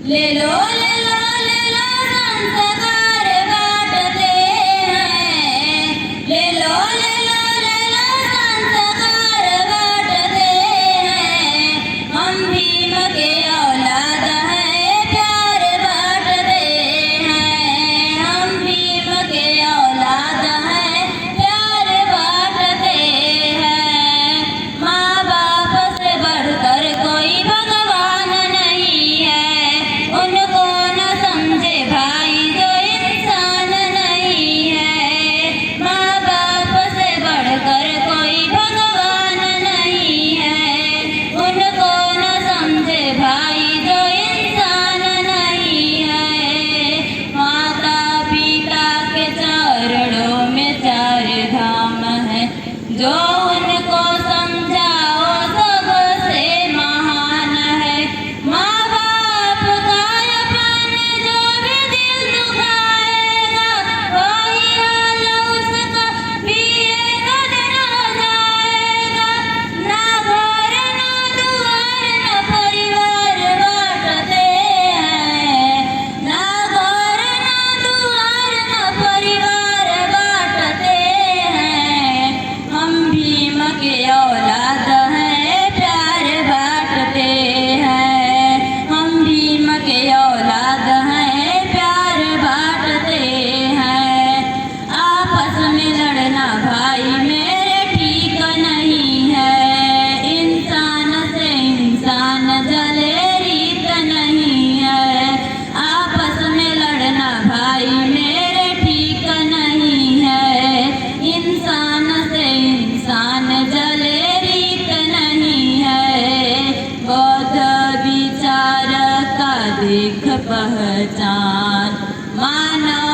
ले लो ले लो ले लो संस्कार बांटते हैं। ले लो ले लो ले लो संस्कार बांटते हैं। हम भीम के औलाद हैं, प्यार बांटते हैं। हम भीम के औलाद हैं, प्यार बांटते हैं। माँ बाप से बढ़कर कोई भगवान नहीं है। उनको न समझे भाई जो इंसान नहीं है। माँ बाप से बढ़कर कोई भगवान नहीं है। उनको न समझे भाई जो इंसान नहीं है। माता पिता के चरणों में चार धाम है, जो उनको समझाओ सबसे महान है। माँ बाप का अपमान जो भी दिल दुखाएगा, वही हाल उसका भी एक दिन हो जाएगा। ना घर ना दुआर ना परिवार बांटते हैं। ना घर ना दुआर ना परिवार बांटते हैं। हम भीम के औलाद हैं, प्यार बांटते हैं। हम भीम के औलाद हैं, प्यार बांटते हैं। आपस में लड़ना भाई मेरे ठीक नहीं है। इंसान से इंसान जले रीत नहीं है। आपस में लड़ना भाई मेरे ठीक नहीं है। इंसान से इंसान जले रीत नहीं है। बौद्ध विचार का देख पहचान, मानव